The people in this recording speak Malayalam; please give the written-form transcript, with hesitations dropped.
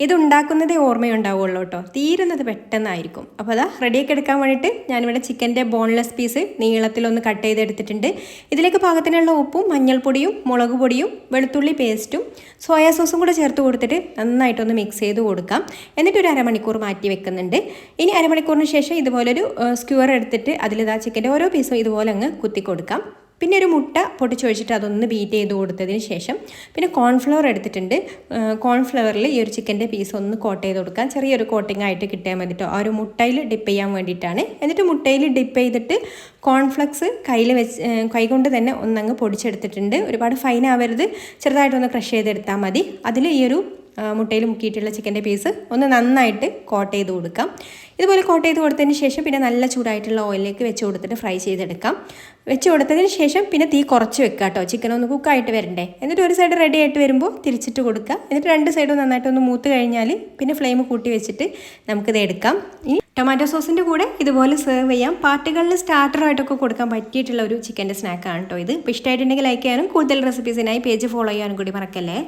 ഇതുണ്ടാക്കുന്നതേ ഓർമ്മയുണ്ടാവുള്ളൂ കേട്ടോ, തീരുന്നത് പെട്ടെന്നായിരിക്കും. അപ്പോൾ അതാ റെഡിയാക്കി എടുക്കാൻ വേണ്ടിയിട്ട് ഞാനിവിടെ ചിക്കൻ്റെ ബോൺലെസ് പീസ് നീളത്തിലൊന്ന് കട്ട് ചെയ്തെടുത്തിട്ടുണ്ട്. ഇതിലേക്ക് പാകത്തിനുള്ള ഉപ്പും മഞ്ഞൾപ്പൊടിയും മുളക് പൊടിയും വെളുത്തുള്ളി പേസ്റ്റും സോയാ സോസും കൂടെ ചേർത്ത് കൊടുത്തിട്ട് നന്നായിട്ടൊന്ന് മിക്സ് ചെയ്ത് കൊടുക്കാം. എന്നിട്ട് ഒരു അരമണിക്കൂർ മാറ്റി വെക്കുന്നുണ്ട്. ഇനി അരമണിക്കൂറിന് ശേഷം ഇതുപോലൊരു സ്ക്യൂർ എടുത്തിട്ട് അതിലിതാ ചിക്കൻ്റെ ഓരോ പീസും ഇതുപോലെ അങ്ങ് കുത്തി കൊടുക്കാം. പിന്നെ ഒരു മുട്ട പൊട്ടിച്ചൊഴിച്ചിട്ട് അതൊന്ന് ബീറ്റ് ചെയ്ത് കൊടുത്തതിന് ശേഷം പിന്നെ കോൺഫ്ലവർ എടുത്തിട്ടുണ്ട്. കോൺഫ്ലവറിൽ ഈ ഒരു ചിക്കൻ്റെ പീസ് ഒന്ന് കോട്ട് ചെയ്ത് കൊടുക്കാം. ചെറിയൊരു കോട്ടിംഗ് ആയിട്ട് കിട്ടിയാൽ മതി കേട്ടോ. ആ ഒരു മുട്ടയിൽ ഡിപ്പ് ചെയ്യാൻ വേണ്ടിയിട്ടാണ്. എന്നിട്ട് മുട്ടയിൽ ഡിപ്പ് ചെയ്തിട്ട് കോൺഫ്ലെക്സ് കൈകൊണ്ട് തന്നെ ഒന്നങ്ങ് പൊടിച്ചെടുത്തിട്ടുണ്ട്. ഒരുപാട് ഫൈൻ ആവരുത്, ചെറുതായിട്ടൊന്ന് ക്രഷ് ചെയ്തെടുത്താൽ മതി. അതിൽ ഈ ഒരു മുട്ടയിൽ മുക്കിയിട്ടുള്ള ചിക്കൻ്റെ പീസ് ഒന്ന് നന്നായിട്ട് കോട്ട് ചെയ്ത് കൊടുക്കാം. ഇതുപോലെ കോട്ട് ചെയ്ത് കൊടുത്തതിന് ശേഷം പിന്നെ നല്ല ചൂടായിട്ടുള്ള ഓയിലിലേക്ക് വെച്ച് കൊടുത്തിട്ട് ഫ്രൈ ചെയ്തെടുക്കാം. വെച്ച് കൊടുത്തതിന് ശേഷം പിന്നെ തീ കുറച്ച് വെക്കുക കേട്ടോ, ചിക്കൻ ഒന്ന് കുക്കായിട്ട് വരണ്ടേ. എന്നിട്ട് ഒരു സൈഡ് റെഡി ആയിട്ട് വരുമ്പോൾ തിരിച്ചിട്ട് കൊടുക്കുക. എന്നിട്ട് രണ്ട് സൈഡും നന്നായിട്ടൊന്ന് മൂത്ത് കഴിഞ്ഞാൽ പിന്നെ ഫ്ലെയിം കൂട്ടി വെച്ചിട്ട് നമുക്കിത് എടുക്കാം. ഇനി ടൊമാറ്റോ സോസിൻ്റെ കൂടെ ഇതുപോലെ സെർവ് ചെയ്യാം. പാർട്ടികളിൽ സ്റ്റാർട്ടറായിട്ടൊക്കെ കൊടുക്കാൻ പറ്റിയിട്ടുള്ള ഒരു ചിക്കൻ്റെ സ്നാക്കാണ് കേട്ടോ ഇത്. ഇപ്പോൾ ഇഷ്ടമായിട്ടുണ്ടെങ്കിൽ ലൈക്ക് ചെയ്യാനും കൂടുതൽ റെസിപ്പീസിനായി പേജ് ഫോളോ ചെയ്യാനും കൂടി മറക്കല്ലേ.